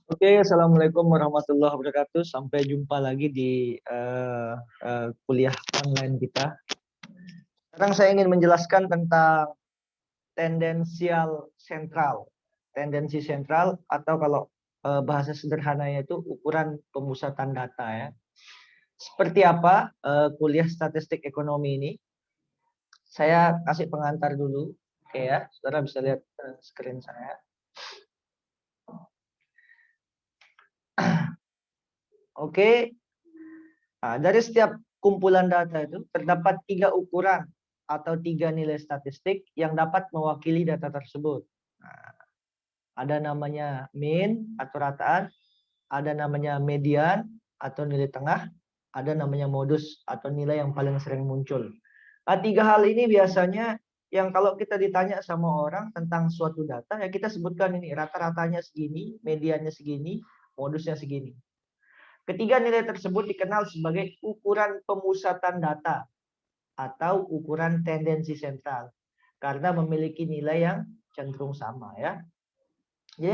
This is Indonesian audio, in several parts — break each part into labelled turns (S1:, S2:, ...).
S1: Oke, Assalamualaikum warahmatullahi wabarakatuh. Sampai jumpa lagi di kuliah online kita. Sekarang saya ingin menjelaskan tentang tendensial sentral. Tendensi sentral atau kalau bahasa sederhananya itu ukuran pemusatan data ya. Seperti apa kuliah statistik ekonomi ini? Saya kasih pengantar dulu. Oke ya, saudara bisa lihat screen saya. Oke, nah, dari setiap kumpulan data itu terdapat 3 ukuran atau 3 nilai statistik yang dapat mewakili data tersebut. Nah, ada namanya mean atau rataan, ada namanya median atau nilai tengah, ada namanya modus atau nilai yang paling sering muncul. Nah, 3 hal ini biasanya yang kalau kita ditanya sama orang tentang suatu data, ya kita sebutkan ini rata-ratanya segini, mediannya segini, modusnya segini. Ketiga nilai tersebut dikenal sebagai ukuran pemusatan data atau ukuran tendensi sentral karena memiliki nilai yang cenderung sama ya. Jadi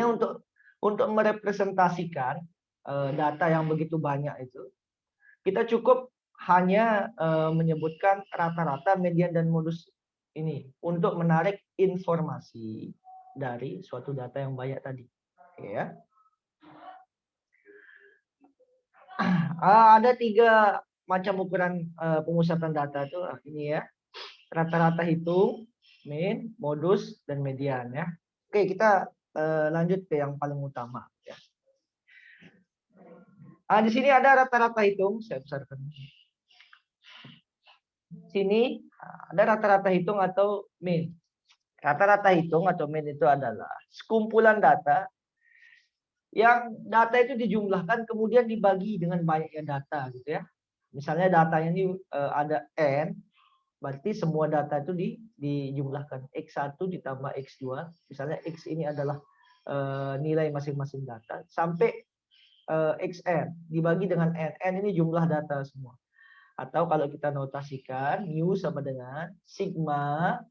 S1: untuk merepresentasikan data yang begitu banyak itu, kita cukup hanya menyebutkan rata-rata, median dan modus ini untuk menarik informasi dari suatu data yang banyak tadi. Oke ya. Ada 3 macam ukuran pemusatan data itu ini ya. Rata-rata hitung, mean, modus, dan median ya. Oke, kita lanjut ke yang paling utama ya. Di sini ada rata-rata hitung, saya besarkan. Sini ada rata-rata hitung atau mean. Rata-rata hitung atau mean itu adalah sekumpulan data yang data itu dijumlahkan kemudian dibagi dengan banyaknya data gitu ya. Misalnya datanya ini ada n, berarti semua data itu dijumlahkan X1 ditambah X2. Misalnya X ini adalah nilai masing-masing data sampai XN dibagi dengan N. N ini jumlah data semua. Atau kalau kita notasikan mu sama dengan sigma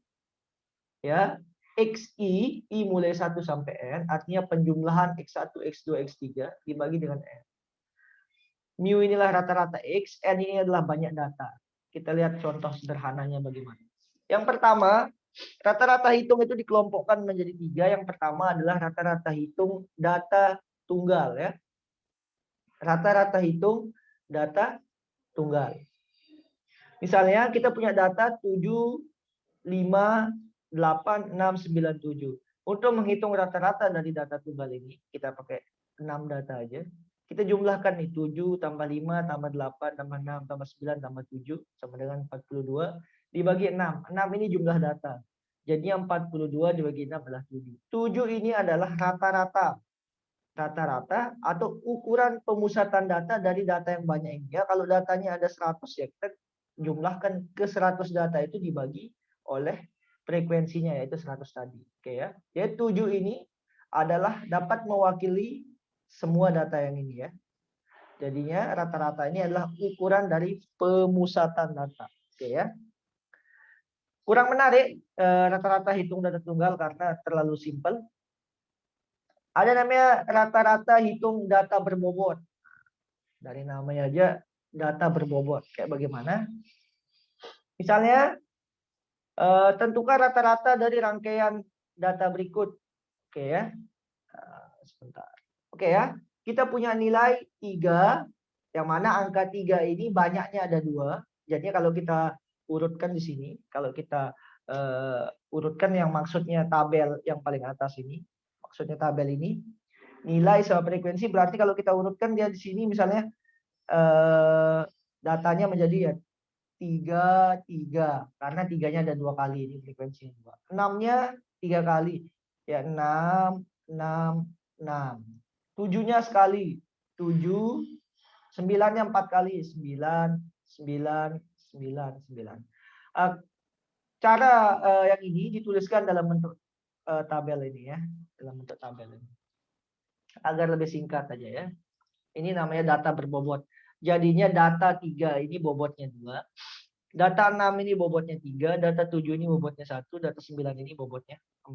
S1: ya XI, I mulai 1 sampai N, artinya penjumlahan X1, X2, X3 dibagi dengan N. Mu inilah rata-rata X, N ini adalah banyak data. Kita lihat contoh sederhananya bagaimana. Yang pertama, rata-rata hitung itu dikelompokkan menjadi 3. Yang pertama adalah rata-rata hitung data tunggal ya. Rata-rata hitung data tunggal. Misalnya kita punya data 7, 5, 8, 6, 9, 7. Untuk menghitung rata-rata dari data tunggal ini, kita pakai 6 data aja. Kita jumlahkan nih 7 tambah 5 tambah 8 tambah 6 tambah 9 tambah 7 sama dengan 42 dibagi 6. 6 ini jumlah data. Jadinya 42 dibagi 6 adalah 7. 7 ini adalah rata-rata. Rata-rata atau ukuran pemusatan data dari data yang banyak ini. Ya, kalau datanya ada 100 ya kita jumlahkan ke 100 data itu dibagi oleh frekuensinya yaitu 100 tadi. Oke ya. Jadi 7 ini adalah dapat mewakili semua data yang ini ya. Jadinya rata-rata ini adalah ukuran dari pemusatan data. Oke ya. Kurang menarik rata-rata hitung data tunggal karena terlalu simpel. Ada namanya rata-rata hitung data berbobot. Dari namanya aja data berbobot. Kayak bagaimana? Misalnya tentukan rata-rata dari rangkaian data berikut. Oke ya. Sebentar. Oke ya. Kita punya nilai 3, yang mana angka 3 ini banyaknya ada 2. Jadi kalau kita urutkan di sini, kalau kita urutkan yang maksudnya tabel yang paling atas ini, maksudnya tabel ini, nilai sama frekuensi berarti kalau kita urutkan dia di sini misalnya datanya menjadi ya 3, 3 karena 3-nya ada 2 kali ini frekuensinya 2. 6-nya 3 kali. Ya 6, 6, 6. 7-nya sekali. 7, 9-nya 4 kali. 9, 9, 9, 9. Cara yang ini dituliskan dalam bentuk tabel ini ya, dalam bentuk tabel ini. Agar lebih singkat aja ya. Ini namanya data berbobot. Jadinya data 3 ini bobotnya 2. Data 6 ini bobotnya 3. Data 7 ini bobotnya 1. Data 9 ini bobotnya 4.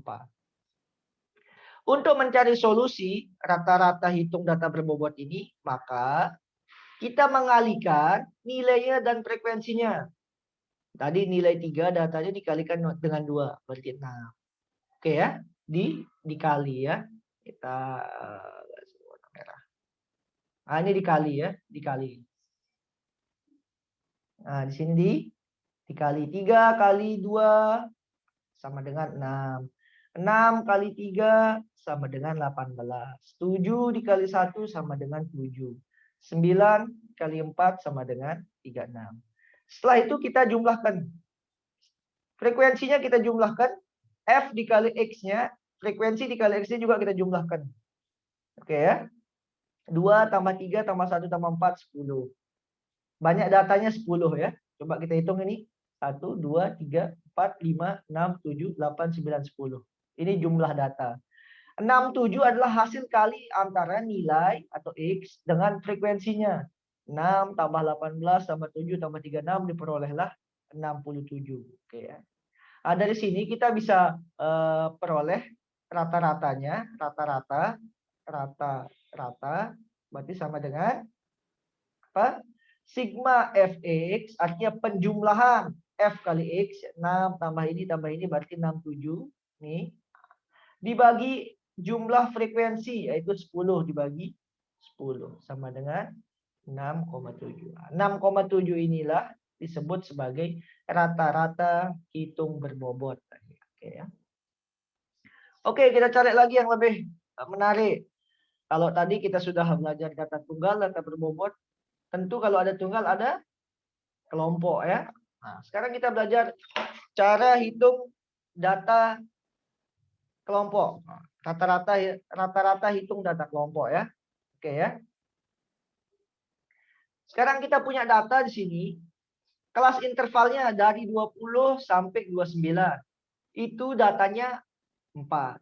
S1: Untuk mencari solusi rata-rata hitung data berbobot ini, maka kita mengalihkan nilainya dan frekuensinya. Tadi nilai 3 datanya dikalikan dengan 2, berarti 6. Oke ya, dikali ya. Kita warna merah. Nah, ini dikali ya, dikali. Nah, di sini dikali 3 kali 2 sama dengan 6. 6 kali 3 sama dengan 18. 7 dikali 1 sama dengan 7. 9 kali 4 sama dengan 36. Setelah itu kita jumlahkan. Frekuensinya kita jumlahkan. F dikali X-nya. Frekuensi dikali X-nya juga kita jumlahkan. Oke ya. 2 tambah 3 tambah 1 tambah 4, 10. Banyak datanya 10 ya. Coba kita hitung ini. 1, 2, 3, 4, 5, 6, 7, 8, 9, 10. Ini jumlah data. 67 adalah hasil kali antara nilai atau X dengan frekuensinya. 6 tambah 18 tambah 7 tambah 36 diperolehlah 67. Oke ya. Nah, dari sini kita bisa peroleh rata-ratanya, rata-rata berarti sama dengan apa? Sigma Fx artinya penjumlahan F kali X, 6 tambah ini berarti 67 nih. Dibagi jumlah frekuensi yaitu 10 dibagi 10 sama dengan 6,7. 6,7 inilah disebut sebagai rata-rata hitung berbobot. Oke ya. Oke, kita cari lagi yang lebih menarik. Kalau tadi kita sudah belajar data tunggal, data berbobot, tentu kalau ada tunggal ada kelompok ya. Nah, sekarang kita belajar cara hitung data kelompok. Rata-rata hitung data kelompok ya. Oke ya. Sekarang kita punya data di sini. Kelas intervalnya dari 20 sampai 29. Itu datanya 4.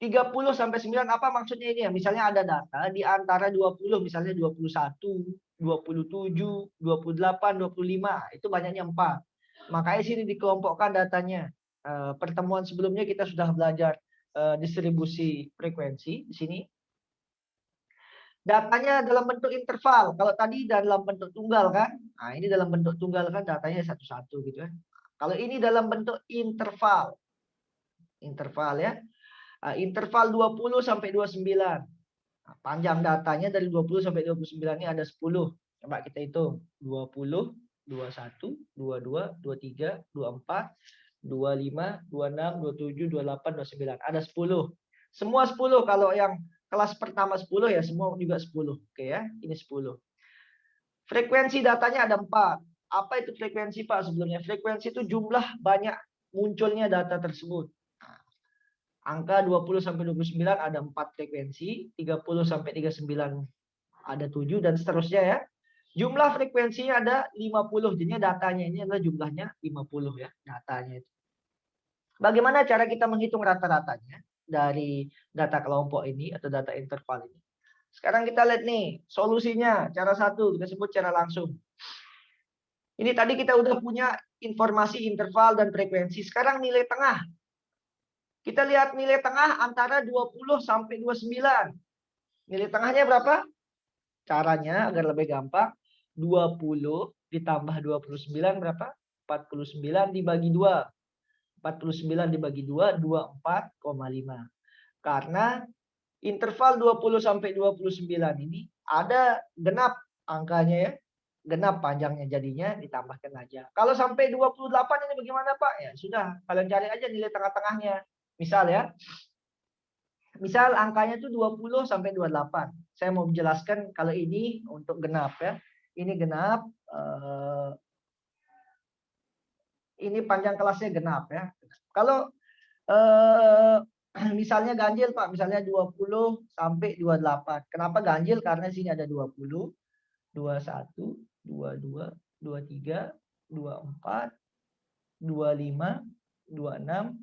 S1: 30 sampai 9 apa maksudnya ini ya? Misalnya ada data di antara 20 misalnya 21, 27, 28, 25. Itu banyaknya 4. Makanya sini dikelompokkan datanya. Pertemuan sebelumnya kita sudah belajar distribusi frekuensi di sini. Datanya dalam bentuk interval. Kalau tadi dalam bentuk tunggal kan. Nah, ini dalam bentuk tunggal kan datanya satu-satu gitu kan. Kalau ini dalam bentuk interval. Interval ya. Interval 20 sampai 29. Nah, panjang datanya dari 20 sampai 29 ini ada 10. Coba kita hitung. 20, 21, 22, 23, 24, 25, 26, 27, 28, 29. Ada 10. Semua 10. Kalau yang kelas pertama 10 ya semua juga 10. Oke ya, ini 10. Frekuensi datanya ada 4. Apa itu frekuensi Pak sebelumnya? Frekuensi itu jumlah banyak munculnya data tersebut. Angka 20 sampai 29 ada 4 frekuensi, 30 sampai 39 ada 7 dan seterusnya ya. Jumlah frekuensinya ada 50. Jadi datanya ini adalah jumlahnya 50 ya, datanya itu. Bagaimana cara kita menghitung rata-ratanya dari data kelompok ini atau data interval ini? Sekarang kita lihat nih solusinya. Cara satu kita sebut cara langsung. Ini tadi kita udah punya informasi interval dan frekuensi. Sekarang nilai tengah. Kita lihat nilai tengah antara 20 sampai 29. Nilai tengahnya berapa? Caranya agar lebih gampang. 20 ditambah 29 berapa? 49 dibagi 2. 49 dibagi 2, 24,5. Karena interval 20 sampai 29 ini ada genap angkanya ya. Genap panjangnya jadinya ditambahkan aja. Kalau sampai 28 ini bagaimana Pak? Ya sudah, kalian cari aja nilai tengah-tengahnya. Misal ya. Misal angkanya itu 20 sampai 28. Saya mau menjelaskan kalau ini untuk genap ya. Ini genap. Ini panjang kelasnya genap ya. Kalau misalnya ganjil Pak, misalnya 20 sampai 28. Kenapa ganjil? Karena sini ada 20, 21, 22, 23, 24, 25, 26,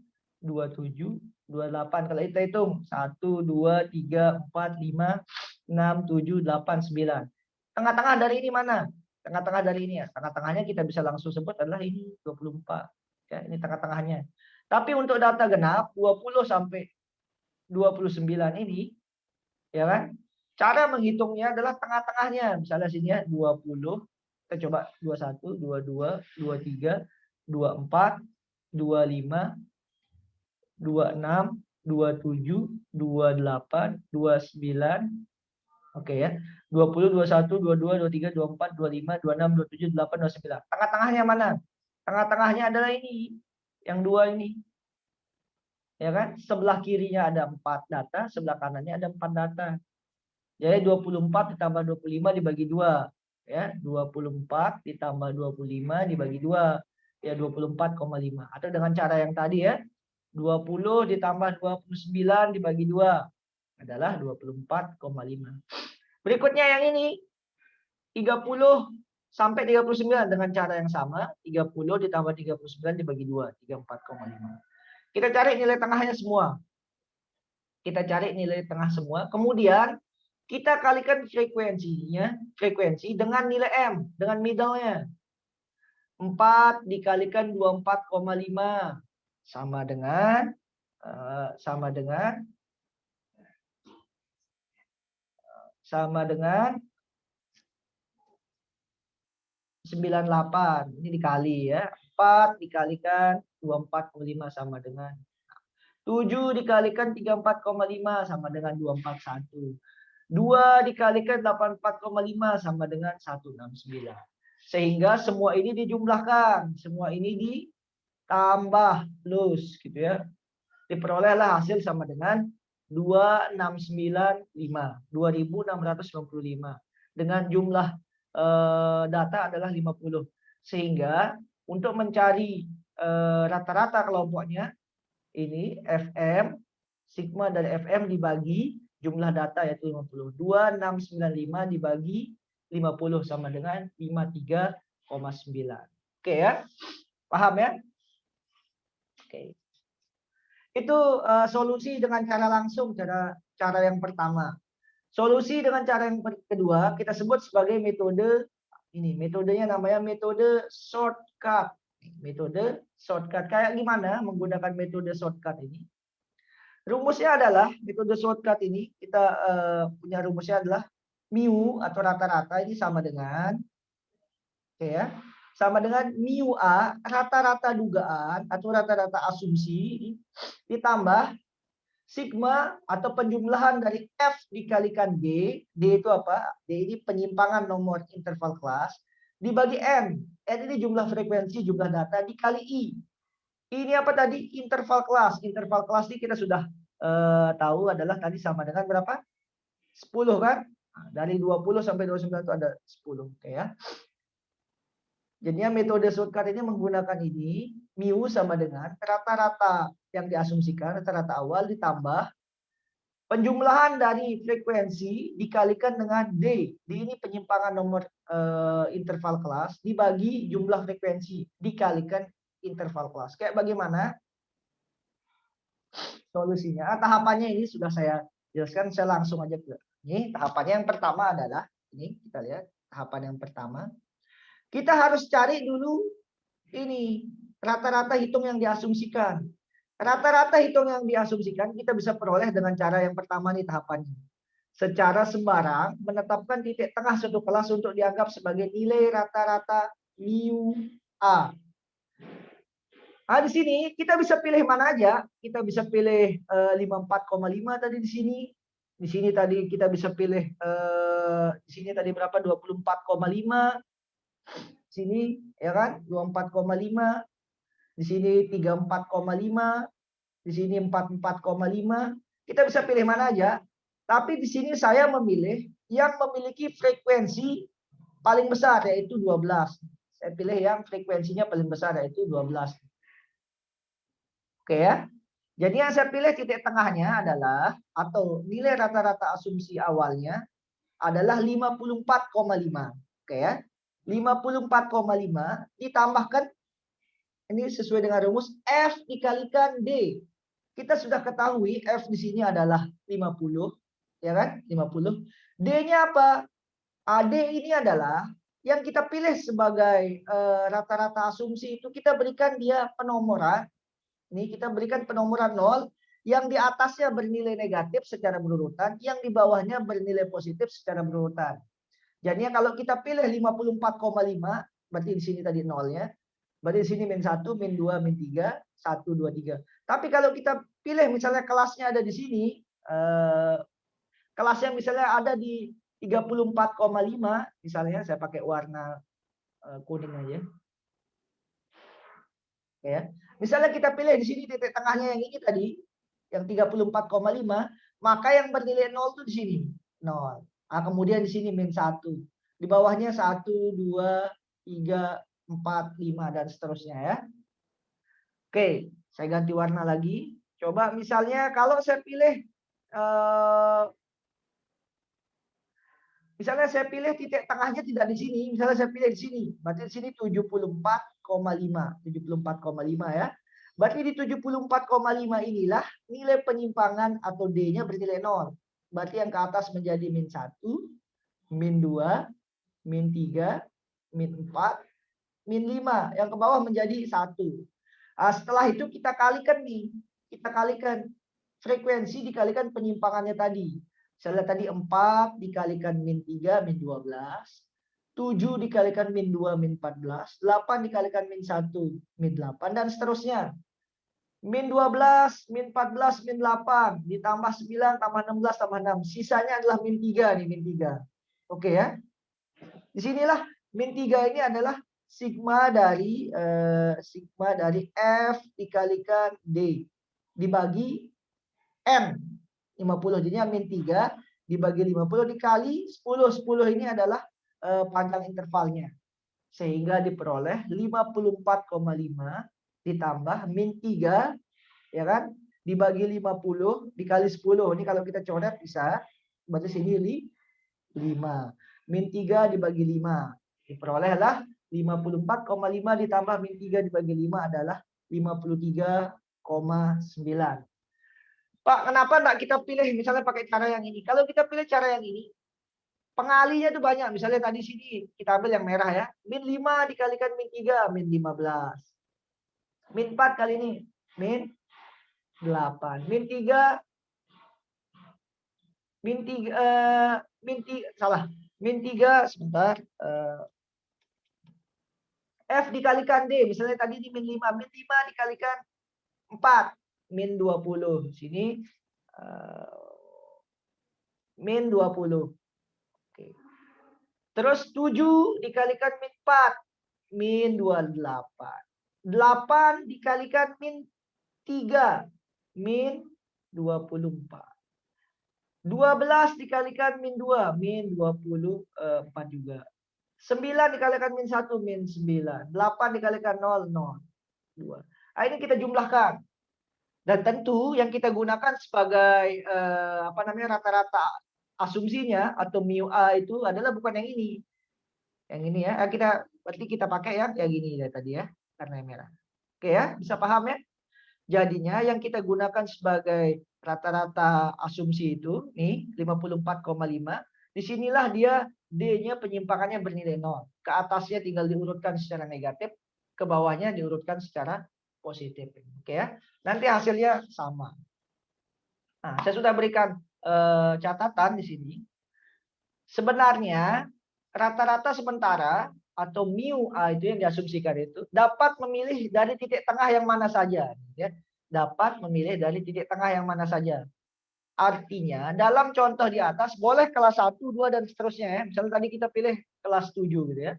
S1: 27, 28. Kalau kita hitung 1, 2, 3, 4, 5, 6, 7, 8, 9. Tengah-tengah dari ini mana? Tengah-tengah dari ini ya. Tengah-tengahnya kita bisa langsung sebut adalah ini 24. Ya, ini tengah-tengahnya. Tapi untuk data genap 20 sampai 29 ini, ya kan? Cara menghitungnya adalah tengah-tengahnya. Misalnya sini ya 20, kita coba 21, 22, 23, 24, 25, 26, 27, 28, 29. Oke ya. 20, 21, 22, 23, 24, 25, 26, 27, 28, 29. Tengah-tengahnya mana? Tengah-tengahnya adalah ini. Yang dua ini. Ya kan? Sebelah kirinya ada 4 data, sebelah kanannya ada 4 data. Jadi 24 ditambah 25 dibagi 2. Ya, 24 ditambah 25 dibagi 2. Ya 24,5. Atau dengan cara yang tadi ya. 20 ditambah 29 dibagi 2 adalah 24,5. Berikutnya yang ini 30 sampai 39 dengan cara yang sama. 30 ditambah 39 dibagi 2, 34,5. Kita cari nilai tengahnya semua. Kita cari nilai tengah semua. Kemudian kita kalikan frekuensi dengan nilai M, dengan middle-nya. 4 dikalikan 24,5 sama dengan 98. Ini dikali ya. 4 dikalikan 24,5 sama dengan 7 dikalikan 34,5 sama dengan 241. 2 dikalikan 84,5 sama dengan 169. Sehingga semua ini dijumlahkan. Semua ini ditambah plus gitu ya. Diperolehlah hasil sama dengan 2695. 2695. Dengan jumlah data adalah 50. Sehingga untuk mencari rata-rata kelompoknya ini FM, sigma dari FM dibagi jumlah data yaitu 50. 2695 dibagi 50 sama dengan 53,9. Oke ya. Paham ya? Oke. Itu solusi dengan cara langsung, cara yang pertama. Solusi dengan cara yang kedua kita sebut sebagai metode ini. Metodenya namanya metode shortcut. Metode shortcut. Kayak gimana menggunakan metode shortcut ini? Rumusnya adalah metode shortcut ini kita punya rumusnya adalah mu atau rata-rata ini sama dengan sama dengan mu A rata-rata dugaan atau rata-rata asumsi ditambah sigma atau penjumlahan dari F dikalikan D. D itu apa? D ini penyimpangan nomor interval kelas dibagi N. N ini jumlah frekuensi, jumlah data dikali I. Ini apa tadi? Interval kelas. Interval kelas ini kita sudah tahu adalah tadi sama dengan berapa? 10 kan? Nah, dari 20 sampai 29 itu ada 10. Oke ya. Jadinya metode shortcut ini menggunakan ini. Mu sama dengan rata-rata yang diasumsikan, rata-rata awal ditambah penjumlahan dari frekuensi dikalikan dengan D. D ini penyimpangan nomor interval kelas dibagi jumlah frekuensi dikalikan interval kelas. Kayak bagaimana solusinya? Tahapannya ini sudah saya jelaskan, saya langsung aja ke ini. Tahapannya yang pertama adalah ini, kita lihat tahapan yang pertama. Kita harus cari dulu ini rata-rata hitung yang diasumsikan. Rata-rata hitung yang diasumsikan kita bisa peroleh dengan cara yang pertama nih tahapannya. Secara sembarang menetapkan titik tengah suatu kelas untuk dianggap sebagai nilai rata-rata mu A. Nah, di sini kita bisa pilih mana aja. Kita bisa pilih 54,5 tadi di sini. Di sini tadi kita bisa pilih di sini tadi berapa? 24,5. Sini ya kan 24,5, di sini 34,5, di sini 44,5. Kita bisa pilih mana aja, tapi di sini saya memilih yang memiliki frekuensi paling besar yaitu 12. Saya pilih yang frekuensinya paling besar yaitu 12. Oke ya. Jadi yang saya pilih titik tengahnya adalah atau nilai rata-rata asumsi awalnya adalah 54,5. Oke ya. 54,5 ditambahkan ini sesuai dengan rumus F dikalikan D. Kita sudah ketahui F di sini adalah 50, ya kan? 50. D-nya apa? D ini adalah yang kita pilih sebagai rata-rata asumsi itu kita berikan dia penomoran. Ini kita berikan penomoran 0 Yang di atasnya bernilai negatif secara berurutan, yang di bawahnya bernilai positif secara berurutan. Jadinya kalau kita pilih 54,5, berarti di sini tadi nolnya. Berarti di sini min 1, min 2, min 3, 1, 2, 3. Tapi kalau kita pilih misalnya kelasnya ada di sini, kelasnya misalnya ada di 34,5, misalnya saya pakai warna kuning aja. Ya. Misalnya kita pilih di sini titik tengahnya yang ini tadi, yang 34,5, maka yang bernilai 0 itu di sini, 0. Nah, kemudian di sini min 1. Di bawahnya 1, 2, 3, 4, 5 dan seterusnya ya. Oke, saya ganti warna lagi. Coba misalnya kalau saya pilih misalnya saya pilih titik tengahnya tidak di sini, misalnya saya pilih di sini, berarti di sini 74,5, 74,5 ya. Berarti di 74,5 inilah nilai penyimpangan atau D-nya bernilai 0. Berarti yang ke atas menjadi min 1, min 2, min 3, min 4, min 5. Yang ke bawah menjadi 1. Nah, setelah itu kita kalikan nih. Kita kalikan frekuensi dikalikan penyimpangannya tadi. Misalnya tadi 4 dikalikan min 3, min 12. 7 dikalikan min 2, min 14. 8 dikalikan min 1, min 8. Dan seterusnya. Min 12, min 14, min 8. Ditambah 9, tambah 16, tambah 6. Sisanya adalah min 3 nih, min 3. Oke ya. Disinilah min 3 ini adalah sigma dari F dikalikan D. Dibagi N. 50. Jadinya min 3 dibagi 50 dikali 10. 10 ini adalah panjang intervalnya. Sehingga diperoleh 54,5 ditambah min 3 ya kan dibagi 50 dikali 10. Ini kalau kita coret bisa berarti sini 5. Min 3 dibagi 5 diperolehlah 54,5 ditambah min 3 dibagi 5 adalah 53,9. Pak, kenapa enggak kita pilih misalnya pakai cara yang ini? Kalau kita pilih cara yang ini, pengalinya itu banyak. Misalnya tadi sini kita ambil yang merah ya. Min 5 dikalikan min 3, min 15. Min 4 kali ini, min 8. Min 3, salah. Min 3, sebentar. F dikalikan D. Misalnya tadi ini min 5. Min 5 dikalikan 4. Min 20. Sini min 20. Oke. Terus 7 dikalikan min 4. Min 28. 8 dikalikan min 3. Min 24. 12 dikalikan min 2. Min 24 juga. 9 dikalikan min 1. Min 9. 8 dikalikan 0. 0. 2. Nah, ini kita jumlahkan. Dan tentu yang kita gunakan sebagai rata-rata asumsinya atau mu A itu adalah bukan yang ini. Yang ini ya. Berarti kita pakai yang gini ya tadi ya. Karena yang merah. Oke ya, bisa paham ya? Jadinya yang kita gunakan sebagai rata-rata asumsi itu nih 54,5. Disinilah dia D-nya penyimpangannya bernilai 0. Ke atasnya tinggal diurutkan secara negatif, ke bawahnya diurutkan secara positif. Oke ya. Nanti hasilnya sama. Nah, saya sudah berikan catatan di sini. Sebenarnya rata-rata sementara atau mu A itu yang diasumsikan itu dapat memilih dari titik tengah yang mana saja. Ya. Dapat memilih dari titik tengah yang mana saja. Artinya dalam contoh di atas boleh kelas 1, 2 dan seterusnya ya. Misalnya tadi kita pilih kelas 7 gitu ya.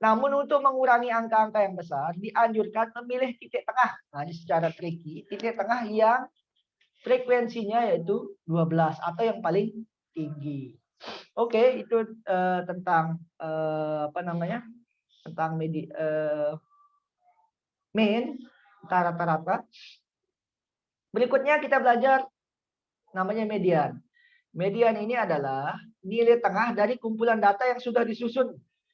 S1: Namun untuk mengurangi angka-angka yang besar dianjurkan memilih titik tengah. Nah, ini secara tricky, titik tengah yang frekuensinya yaitu 12 atau yang paling tinggi. Oke, itu tentang tentang mean rata-rata. Berikutnya kita belajar namanya median. Median ini adalah nilai tengah dari kumpulan data yang sudah disusun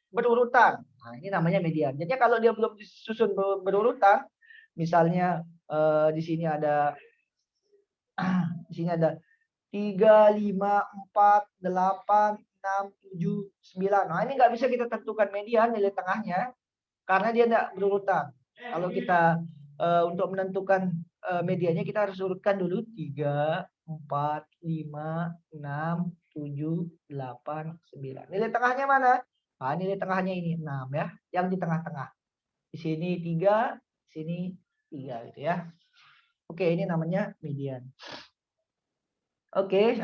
S1: berurutan. Nah, ini namanya median. Jadi kalau dia belum disusun berurutan, misalnya di sini ada 3, 5, 4, 8, 6, 7, 9. Nah, ini nggak bisa kita tentukan median nilai tengahnya karena dia tidak berurutan. Kalau kita untuk menentukan mediannya kita harus urutkan dulu 3, 4, 5, 6, 7, 8, 9. Nilai tengahnya mana? Nah, nilai tengahnya ini 6 ya, yang di tengah-tengah. Di sini 3, sini 3 gitu ya. Oke, ini namanya median. Oke,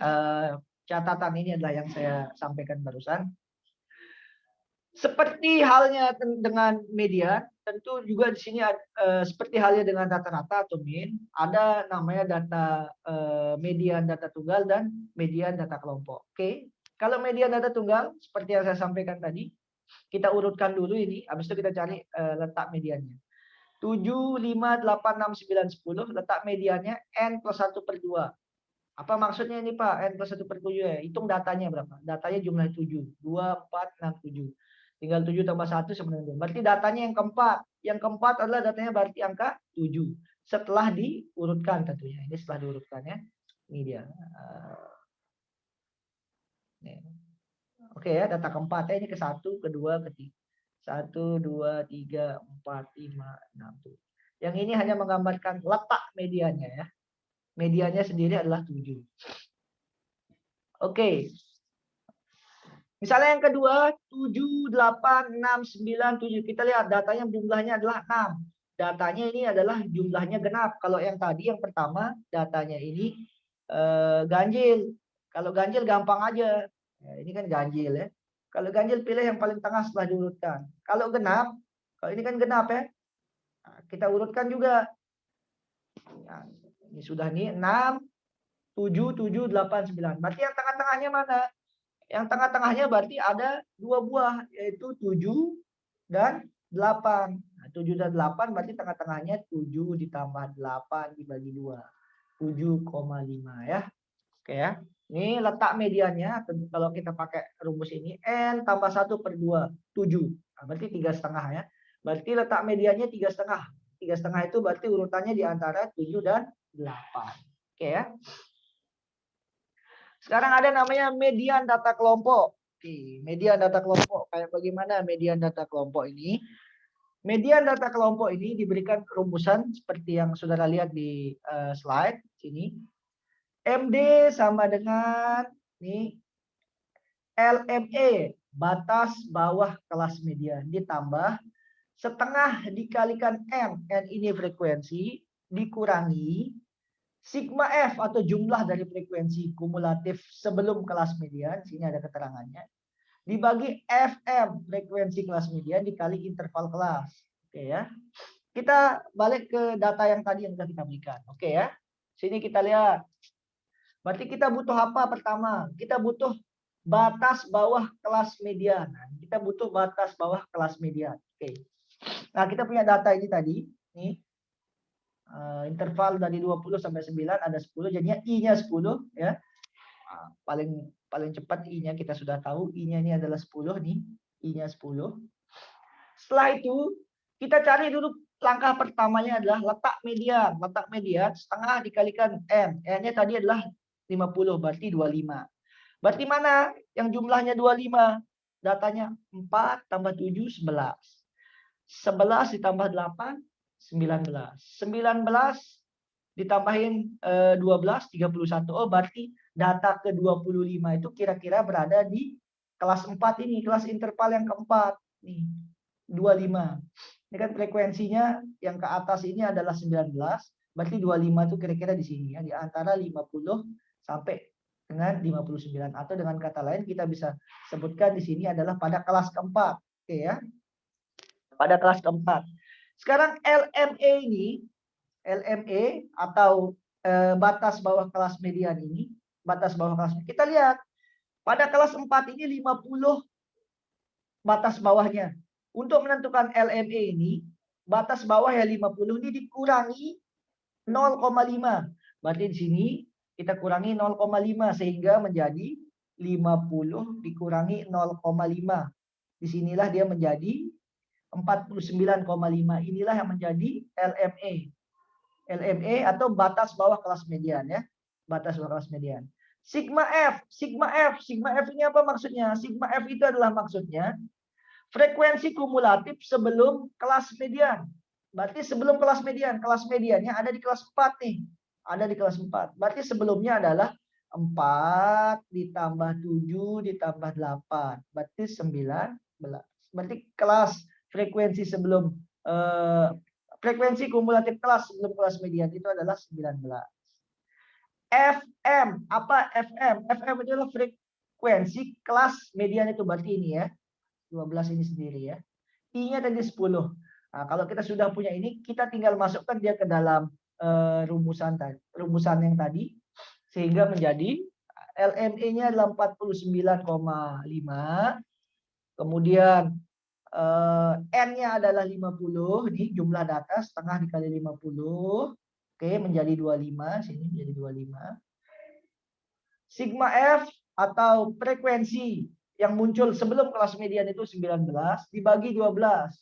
S1: catatan ini adalah yang saya sampaikan barusan. Seperti halnya dengan median, tentu juga di sini seperti halnya dengan rata-rata atau mean, ada namanya data median data tunggal dan median data kelompok. Oke, kalau median data tunggal seperti yang saya sampaikan tadi, kita urutkan dulu ini, habis itu kita cari letak mediannya. 7, 5, 8, 6, 9, 10, letak mediannya N plus 1 per 2. Apa maksudnya ini Pak? N plus 1 per 7 ya. Hitung datanya berapa? Datanya jumlah 7. 2, 4, 6, 7. Tinggal 7 tambah 1 sama dengan 2. Berarti datanya yang keempat. Yang keempat adalah datanya berarti angka 7. Setelah diurutkan tentunya. Ini setelah diurutkan ya. Ini dia. Oke ya, data keempat ya. Ini ke 1, ke 2, ke 3. 1, 2, 3, 4, 5, 6, 7. Yang ini hanya menggambarkan letak mediannya ya. Mediannya sendiri adalah 7. Oke. Misalnya yang kedua, 7, 8, 6, 9, 7. Kita lihat datanya jumlahnya adalah 6. Datanya ini adalah jumlahnya genap. Kalau yang tadi, yang pertama, datanya ini ganjil. Kalau ganjil gampang aja. Ya, ini kan ganjil ya. Kalau ganjil pilih yang paling tengah setelah diurutkan. Kalau genap, kalau ini kan genap ya. Nah, kita urutkan juga. Nah, ini sudah nih 6, 7, 7, 8, 9. Berarti yang tengah-tengahnya mana? Yang tengah-tengahnya berarti ada 2 buah, yaitu 7 dan 8. Nah, 7 dan 8 berarti tengah-tengahnya 7 ditambah 8 dibagi 2. 7,5 ya. Oke ya. Ini letak mediannya, kalau kita pakai rumus ini, N tambah 1 per 2, 7. Nah, berarti 3,5 ya. Berarti letak mediannya 3,5. 3,5 itu berarti urutannya di antara 7 dan 8. Oke ya. Sekarang ada namanya median data kelompok. Oke, median data kelompok. Kayak bagaimana median data kelompok ini? Median data kelompok ini diberikan rumusan seperti yang saudara lihat di slide sini. MD sama dengan nih LME, batas bawah kelas median, ditambah setengah dikalikan M, N ini frekuensi, dikurangi sigma F atau jumlah dari frekuensi kumulatif sebelum kelas median, sini ada keterangannya, dibagi FM frekuensi kelas median dikali interval kelas. Oke ya. Kita balik ke data yang tadi yang sudah kita berikan. Oke ya. Sini kita lihat. Berarti kita butuh apa pertama? Kita butuh batas bawah kelas median. Nah, kita butuh batas bawah kelas median. Oke. Nah, kita punya data ini tadi. Nih. Interval dari 20 sampai 9 ada 10, jadinya I-nya 10 ya. Nah, paling cepat I-nya kita sudah tahu, I-nya ini adalah 10 nih, I-nya 10. Setelah itu kita cari dulu langkah pertamanya adalah letak median. Letak median setengah dikalikan M. N-nya tadi adalah 50, berarti 25. Berarti mana yang jumlahnya 25? Datanya 4 tambah 7 11. 11 ditambah 8 19. 19 ditambahin 12 31. Oh, berarti data ke-25 itu kira-kira berada di kelas 4 ini, kelas interval yang keempat. Nih, 25. Ini kan frekuensinya yang ke atas ini adalah 19. Berarti 25 itu kira-kira di sini ya, di antara 50 sampai dengan 59. Atau dengan kata lain kita bisa sebutkan di sini adalah pada kelas keempat. Oke ya. Pada kelas keempat. Sekarang LME ini, LME atau batas bawah kelas median ini, batas bawah kelas median, kita lihat pada kelas 4 ini 50 batas bawahnya. Untuk menentukan LME ini, batas bawah ya 50 ini dikurangi 0,5. Berarti di sini kita kurangi 0,5 sehingga menjadi 50 dikurangi 0,5. Disinilah dia menjadi 49,5. Inilah yang menjadi LME. LME atau batas bawah kelas median ya. Batas bawah kelas median. Sigma F. Sigma F. Sigma F ini apa maksudnya? Sigma F itu adalah maksudnya frekuensi kumulatif sebelum kelas median. Berarti sebelum kelas mediannya ada di kelas 4 nih. Ada di kelas 4. Berarti sebelumnya adalah 4 ditambah 7 ditambah 8. Berarti 19. Berarti kelas frekuensi sebelum frekuensi kumulatif kelas sebelum kelas median itu adalah 19. FM, apa FM? FM itu adalah frekuensi kelas median itu berarti ini ya. 12 ini sendiri ya. I-nya tadi 10. Nah, kalau kita sudah punya ini, kita tinggal masukkan dia ke dalam rumusan yang tadi sehingga menjadi LME-nya adalah 49,5. Kemudian N-nya adalah 50, nih jumlah data setengah dikali 50. Oke, menjadi 25, sini menjadi 25. Sigma F atau frekuensi yang muncul sebelum kelas median itu 19 dibagi 12.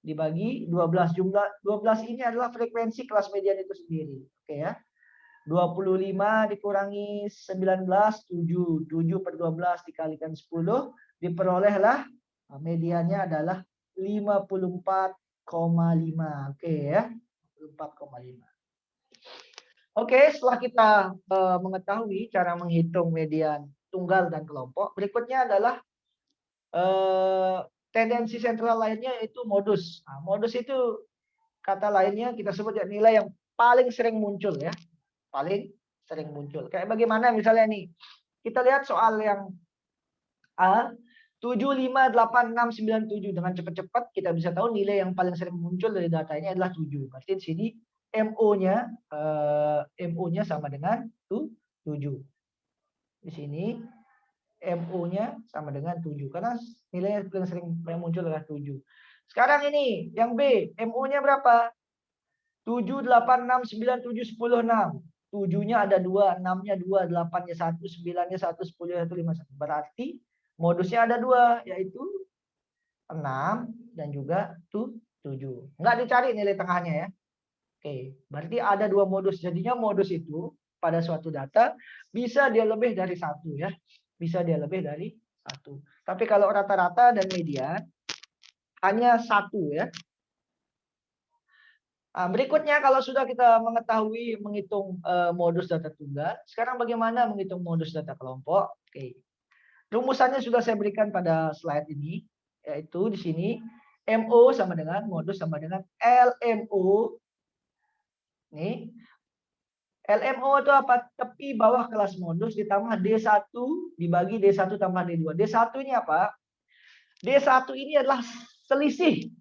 S1: Dibagi 12, jumlah 12 ini adalah frekuensi kelas median itu sendiri. Oke ya. 25 dikurangi 19, 7. 7 per 12 dikalikan 10, diperolehlah mediannya adalah 54,5. Oke ya. 54,5. Oke, setelah kita mengetahui cara menghitung median tunggal dan kelompok, berikutnya adalah tendensi sentral lainnya yaitu modus. Nah, modus itu kata lainnya kita sebut ya nilai yang paling sering muncul ya. Paling sering muncul. Kayak bagaimana misalnya nih, kita lihat soal yang A, 7, 5, 8, 6, 9, 7. Dengan cepat-cepat kita bisa tahu nilai yang paling sering muncul dari data ini adalah 7. Berarti di sini MO-nya sama dengan 7. Di sini MO-nya sama dengan 7 karena nilai yang sering muncul adalah 7. Sekarang ini yang B, MO-nya berapa? 7, 8, 6, 9, 7, 10, 6. 7-nya ada 2, 6-nya 2, 8-nya 1, 9-nya 1, 10-nya 1, 5, 1. Berarti modusnya ada 2, yaitu 6 dan juga 7. Enggak dicari nilai tengahnya ya. Oke, berarti ada 2 modus. Jadinya modus itu pada suatu data bisa dia lebih dari 1 ya. Bisa dia lebih dari 1. Tapi kalau rata-rata dan median hanya 1 ya. Nah, berikutnya kalau sudah kita mengetahui menghitung modus data tunggal, sekarang bagaimana menghitung modus data kelompok? Oke. Rumusannya sudah saya berikan pada slide ini, yaitu di sini MO sama dengan modus sama dengan LMO. Nih, LMO itu apa? Tepi bawah kelas modus ditambah D1 dibagi D1 tambah D2. D1 ini apa? D1 ini adalah selisih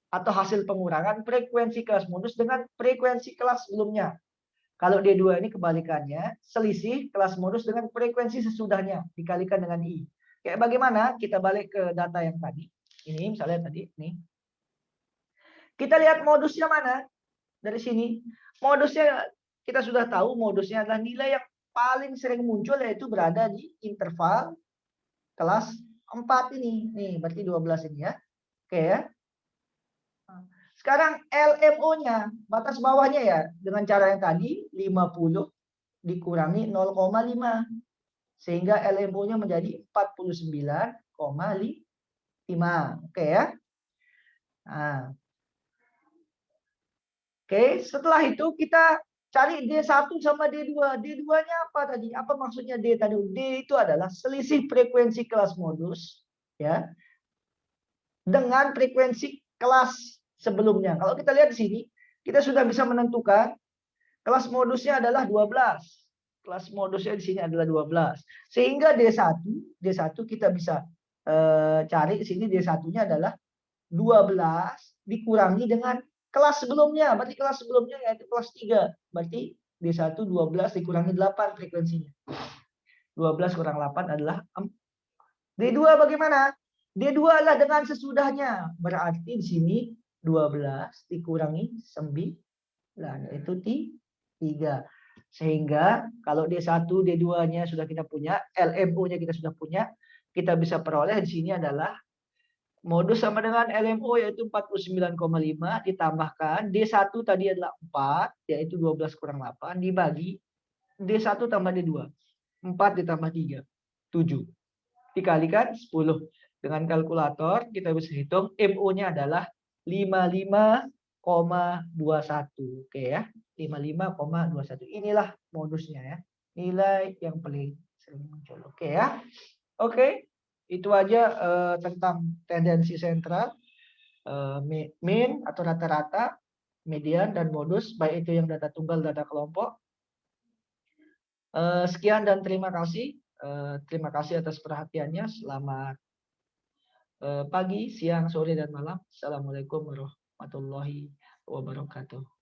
S1: atau hasil pengurangan frekuensi kelas modus dengan frekuensi kelas sebelumnya. Kalau D2 ini kebalikannya, selisih kelas modus dengan frekuensi sesudahnya dikalikan dengan I. Kayak bagaimana? Kita balik ke data yang tadi. Ini misalnya tadi, nih. Kita lihat modusnya mana? Dari sini. Modusnya kita sudah tahu modusnya adalah nilai yang paling sering muncul yaitu berada di interval kelas 4 ini. Nih, berarti 12 ini ya. Oke ya. Sekarang LMO-nya, batas bawahnya ya, dengan cara yang tadi 50 dikurangi 0,5. Sehingga LMO-nya menjadi 49,5. Oke ya. Nah. Oke, setelah itu kita cari D1 sama D2. D2-nya apa tadi? Apa maksudnya D tadi? D itu adalah selisih frekuensi kelas modus ya dengan frekuensi kelas sebelumnya. Kalau kita lihat di sini, kita sudah bisa menentukan kelas modusnya adalah 12. Kelas modusnya di sini adalah 12. Sehingga D1 kita bisa cari di sini D1-nya adalah 12 dikurangi dengan kelas sebelumnya. Berarti kelas sebelumnya yaitu kelas 3. Berarti D1 12 dikurangi 8 frekuensinya. 12 kurang 8 adalah 4. D2 bagaimana? D2 adalah dengan sesudahnya. Berarti di sini 12 dikurangi 9 itu 3. Sehingga kalau D1, D2-nya sudah kita punya, LMO-nya kita sudah punya, kita bisa peroleh di sini adalah modus sama dengan LMO yaitu 49,5 ditambahkan D1 tadi adalah 4 yaitu 12 kurang 8 dibagi D1 tambah D2. 4 ditambah 3, 7. Dikalikan 10. Dengan kalkulator kita bisa hitung MO-nya adalah 55,5 Oke ya. 55,21. Inilah modusnya ya. Nilai yang paling sering muncul. Oke ya. Oke. Itu aja tentang tendensi sentral, mean atau rata-rata, median dan modus, baik itu yang data tunggal, data kelompok. Sekian dan terima kasih. Terima kasih atas perhatiannya. Selamat pagi, siang, sore, dan malam. Assalamualaikum warahmatullahi wabarakatuh.